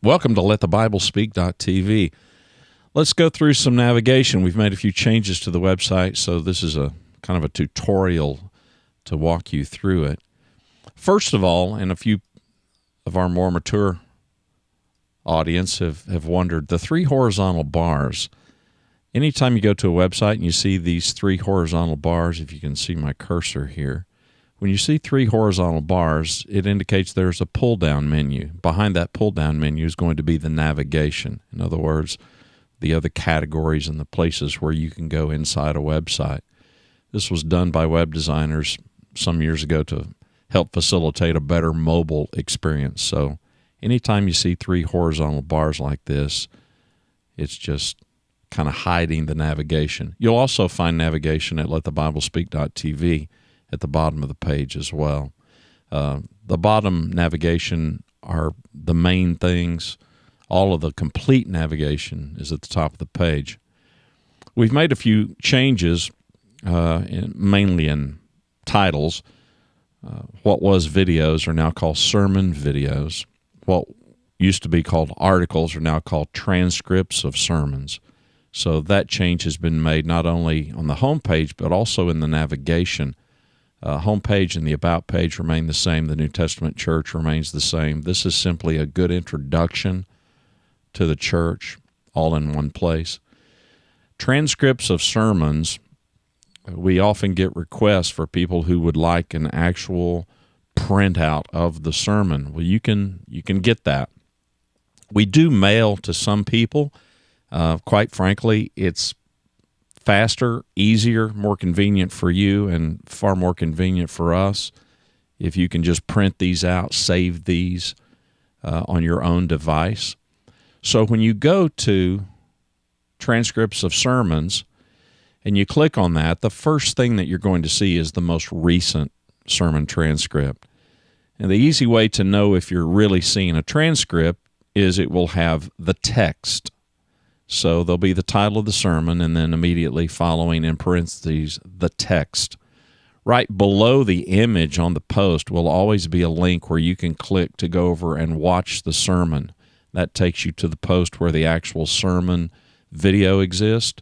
Welcome to LetTheBibleSpeak.tv. Let's go through some navigation. We've made a few changes to the website, so this is a kind of a tutorial to walk you through it. First of all, and a few of our more mature audience have wondered, the three horizontal bars. Anytime you go to a website and you see these three horizontal bars, if you can see my cursor here, when you see three horizontal bars, it indicates there's a pull-down menu. Behind that pull-down menu is going to be the navigation. In other words, the other categories and the places where you can go inside a website. This was done by web designers some years ago to help facilitate a better mobile experience. So anytime you see three horizontal bars like this, it's just kind of hiding the navigation. You'll also find navigation at LetTheBibleSpeak.tv at the bottom of the page as well. The bottom navigation are the main things. All of the complete navigation is at the top of the page. We've made a few changes, mainly in titles. What was videos are now called sermon videos. What used to be called articles are now called transcripts of sermons. So that change has been made not only on the home page, but also in the navigation. Homepage and the About page remain the same. The New Testament church remains the same. This is simply a good introduction to the church, all in one place. Transcripts of sermons, we often get requests for people who would like an actual printout of the sermon. Well, you can get that. We do mail to some people. Quite frankly, it's faster, easier, more convenient for you, and far more convenient for us if you can just print these out, save these on your own device. So when you go to Transcripts of Sermons and you click on that, the first thing that you're going to see is the most recent sermon transcript. And the easy way to know if you're really seeing a transcript is it will have the text. So there'll be the title of the sermon, and then immediately following in parentheses, the text. Right below the image on the post will always be a link where you can click to go over and watch the sermon. That takes you to the post where the actual sermon video exists,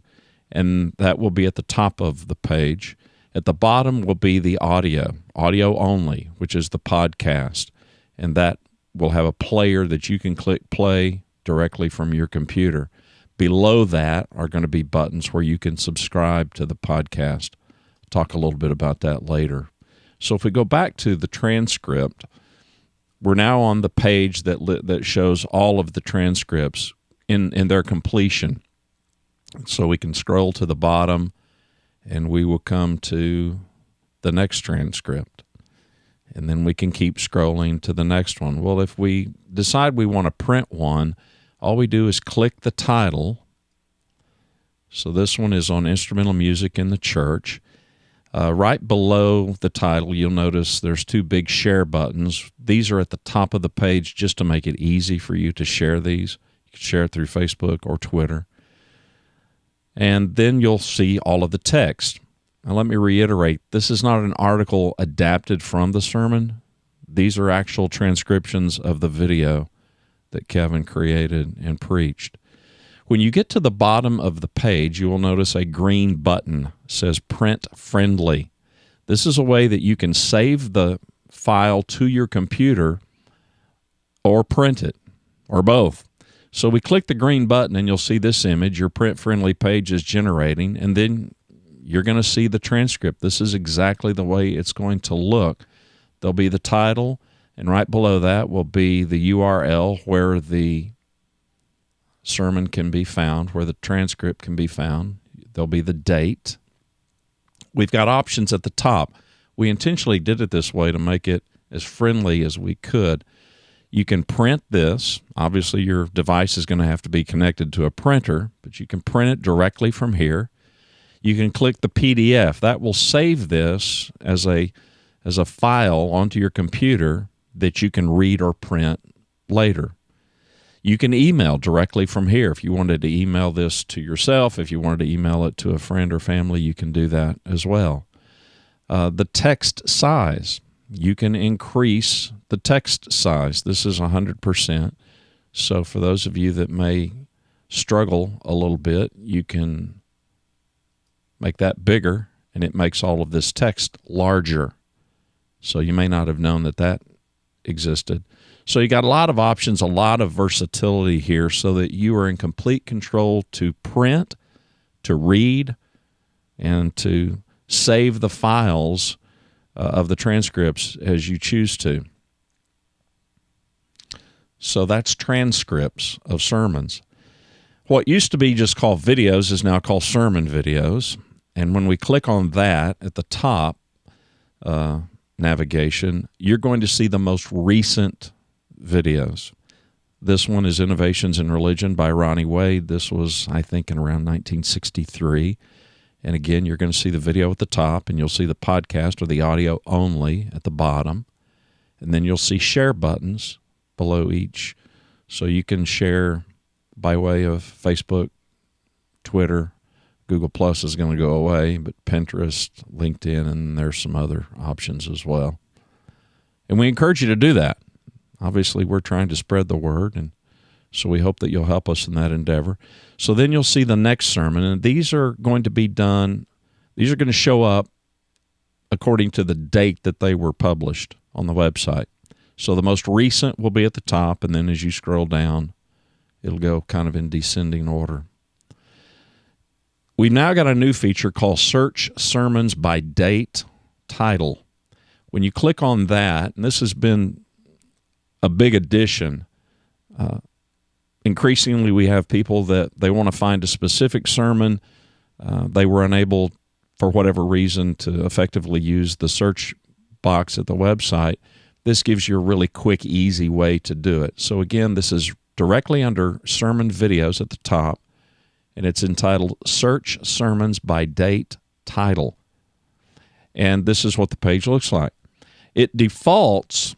and that will be at the top of the page. At the bottom will be the audio only, which is the podcast, and that will have a player that you can click play directly from your computer. Below that are going to be buttons where you can subscribe to the podcast. I'll talk a little bit about that later. So if we go back to the transcript, we're now on the page that shows all of the transcripts in their completion. So we can scroll to the bottom, and we will come to the next transcript. And then we can keep scrolling to the next one. Well, if we decide we want to print one, all we do is click the title. So this one is on instrumental music in the church. Right below the title, you'll notice there's two big share buttons. These are at the top of the page just to make it easy for you to share these. You can share it through Facebook or Twitter. And then you'll see all of the text. Now let me reiterate, this is not an article adapted from the sermon. These are actual transcriptions of the video that Kevin created and preached. When you get to the bottom of the page, you will notice a green button. It says Print Friendly. This is a way that you can save the file to your computer or print it, or both. So we click the green button and you'll see this image. Your print-friendly page is generating, and then you're going to see the transcript. This is exactly the way it's going to look. There'll be the title, and right below that will be the URL where the sermon can be found, where the transcript can be found. There'll be the date. We've got options at the top. We intentionally did it this way to make it as friendly as we could. You can print this. Obviously, your device is going to have to be connected to a printer, but you can print it directly from here. You can click the PDF. That will save this as a file onto your computer that you can read or print later. You can email directly from here. If you wanted to email this to yourself, if you wanted to email it to a friend or family, you can do that as well. The text size. You can increase the text size. This is 100%. So for those of you that may struggle a little bit, you can make that bigger, and it makes all of this text larger. So you may not have known that that existed. So you got a lot of options, a lot of versatility here, so that you are in complete control to print, to read, and to save the files of the transcripts as you choose to. So that's transcripts of sermons. What used to be just called videos is now called sermon videos. And when we click on that at the top navigation, you're going to see the most recent videos. This one is Innovations in Religion by Ronnie Wade. This was, I think, in around 1963. And again, you're going to see the video at the top, and you'll see the podcast or the audio only at the bottom. And then you'll see share buttons below each. So you can share by way of Facebook, Twitter. Google Plus is going to go away, but Pinterest, LinkedIn, and there's some other options as well. And we encourage you to do that. Obviously, we're trying to spread the word, and so we hope that you'll help us in that endeavor. So then you'll see the next sermon, and these are going to be done, these are going to show up according to the date that they were published on the website. So the most recent will be at the top, and then as you scroll down, it'll go kind of in descending order. We've now got a new feature called Search Sermons by Date, Title. When you click on that, and this has been a big addition, increasingly we have people that they want to find a specific sermon. They were unable, for whatever reason, to effectively use the search box at the website. This gives you a really quick, easy way to do it. So again, this is directly under Sermon Videos at the top, and it's entitled Search Sermons by Date, Title. And this is what the page looks like. It defaults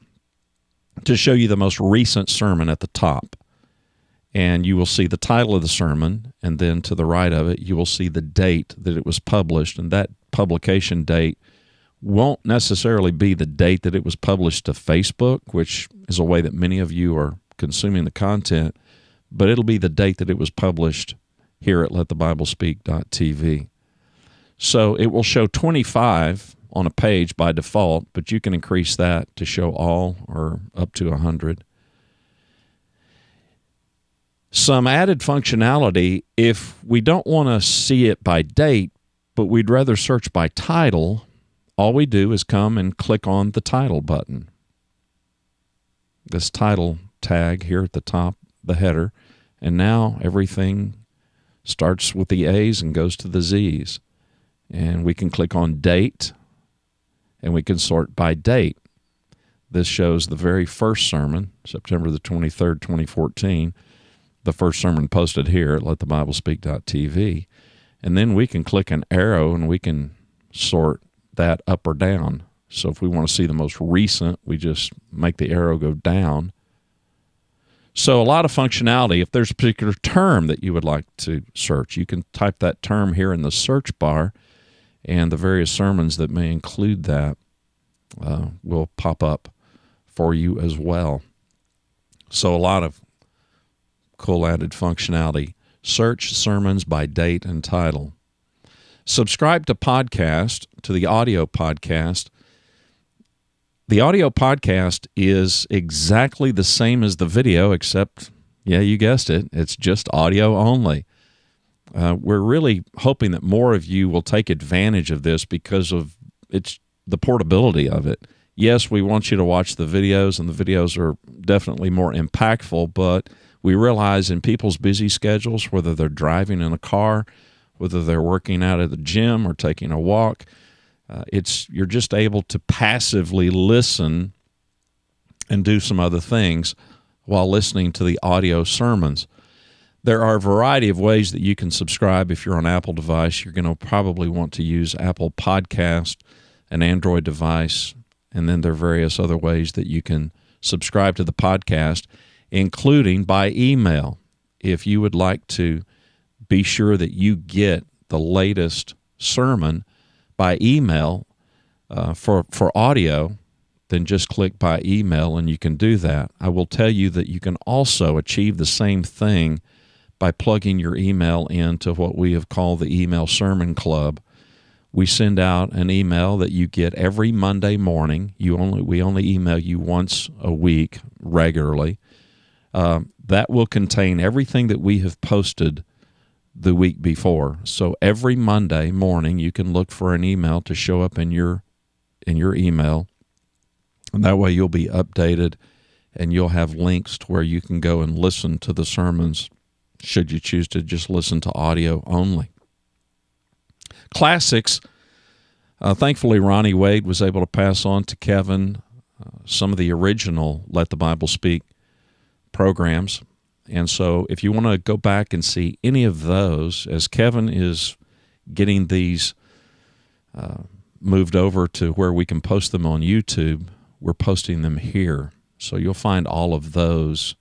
to show you the most recent sermon at the top. And you will see the title of the sermon, and then to the right of it, you will see the date that it was published. And that publication date won't necessarily be the date that it was published to Facebook, which is a way that many of you are consuming the content, but it'll be the date that it was published here at letthebiblespeak.tv. So it will show 25 on a page by default, but you can increase that to show all or up to 100. Some added functionality, if we don't want to see it by date, but we'd rather search by title, all we do is come and click on the title button. This title tag here at the top, the header, and now everything starts with the A's and goes to the Z's. And we can click on date, and we can sort by date. This shows the very first sermon, September the 23rd, 2014, the first sermon posted here at letthebiblespeak.tv. And then we can click an arrow, and we can sort that up or down. So if we want to see the most recent, we just make the arrow go down. So a lot of functionality. If there's a particular term that you would like to search, you can type that term here in the search bar, and the various sermons that may include that will pop up for you as well. So a lot of cool added functionality. Search sermons by date and title. Subscribe to podcast, to the audio podcast. The audio podcast is exactly the same as the video, except, yeah, you guessed it, it's just audio only. We're really hoping that more of you will take advantage of this because of it's the portability of it. Yes, we want you to watch the videos, and the videos are definitely more impactful, but we realize in people's busy schedules, whether they're driving in a car, whether they're working out at the gym or taking a walk, you're just able to passively listen and do some other things while listening to the audio sermons. There are a variety of ways that you can subscribe. If you're on Apple device, you're going to probably want to use Apple Podcast, an Android device, and then there are various other ways that you can subscribe to the podcast, including by email. If you would like to be sure that you get the latest sermon by email for audio, then just click by email and you can do that. I will tell you that you can also achieve the same thing by plugging your email into what we have called the Email Sermon Club. We send out an email that you get every Monday morning. We only email you once a week regularly. That will contain everything that we have posted the week before. So every Monday morning, you can look for an email to show up in your email, and that way you'll be updated, and you'll have links to where you can go and listen to the sermons, should you choose to just listen to audio only. Classics. Thankfully, Ronnie Wade was able to pass on to Kevin some of the original Let the Bible Speak programs. And so if you want to go back and see any of those, as Kevin is getting these moved over to where we can post them on YouTube, we're posting them here. So you'll find all of those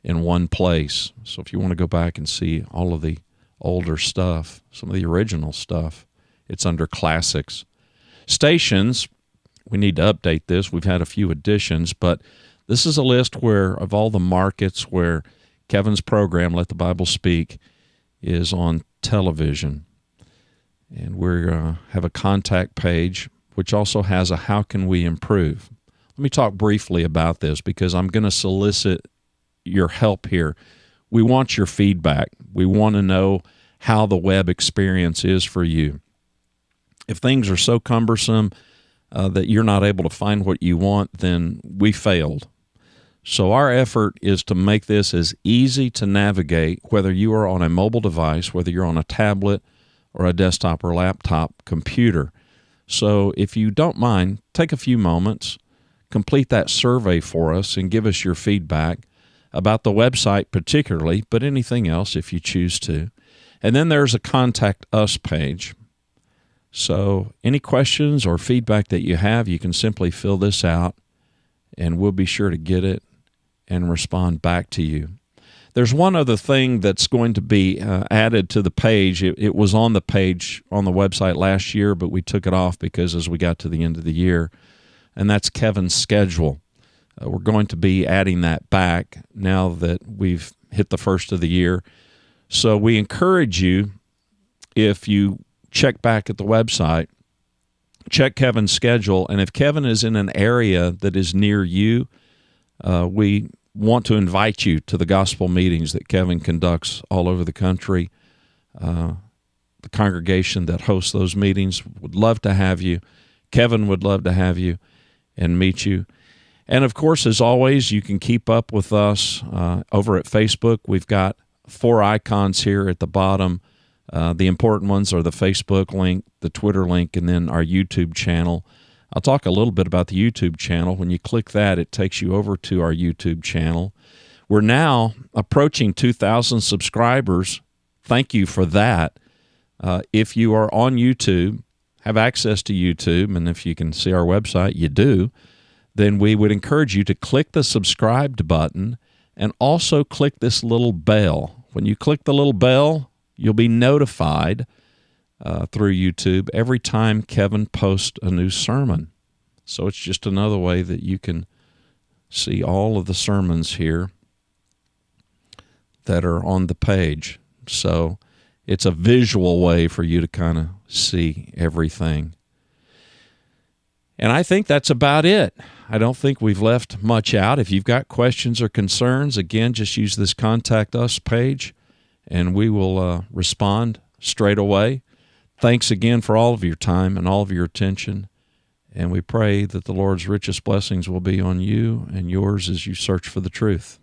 in one place. So if you want to go back and see all of the older stuff, some of the original stuff, it's under Classics. Stations, we need to update this. We've had a few additions, but this is a list of all the markets where Kevin's program, Let the Bible Speak, is on television. And we have a contact page, which also has a how can we improve. Let me talk briefly about this because I'm going to solicit your help here. We want your feedback. We want to know how the web experience is for you. If things are so cumbersome that you're not able to find what you want, then we failed. So our effort is to make this as easy to navigate, whether you are on a mobile device, whether you're on a tablet or a desktop or laptop computer. So if you don't mind, take a few moments, complete that survey for us, and give us your feedback about the website particularly, but anything else if you choose to. And then there's a Contact Us page. So any questions or feedback that you have, you can simply fill this out, and we'll be sure to get it and respond back to you. There's one other thing that's going to be added to the page. It was on the page on the website last year, but we took it off because as we got to the end of the year, and that's Kevin's schedule. We're going to be adding that back now that we've hit the first of the year. So we encourage you, if you check back at the website, check Kevin's schedule, and if Kevin is in an area that is near you, we want to invite you to the gospel meetings that Kevin conducts all over the country. The congregation that hosts those meetings would love to have you. Kevin would love to have you and meet you. And, of course, as always, you can keep up with us over at Facebook. We've got 4 icons here at the bottom. The important ones are the Facebook link, the Twitter link, and then our YouTube channel. I'll talk a little bit about the YouTube channel. When you click that, it takes you over to our YouTube channel. We're now approaching 2,000 subscribers. Thank you for that. If you are on YouTube, have access to YouTube, and if you can see our website, you do, then we would encourage you to click the subscribed button and also click this little bell. When you click the little bell, you'll be notified through YouTube every time Kevin posts a new sermon. So it's just another way that you can see all of the sermons here that are on the page. So it's a visual way for you to kind of see everything. And I think that's about it. I don't think we've left much out. If you've got questions or concerns, again, just use this Contact Us page, and we will respond straight away. Thanks again for all of your time and all of your attention, and we pray that the Lord's richest blessings will be on you and yours as you search for the truth.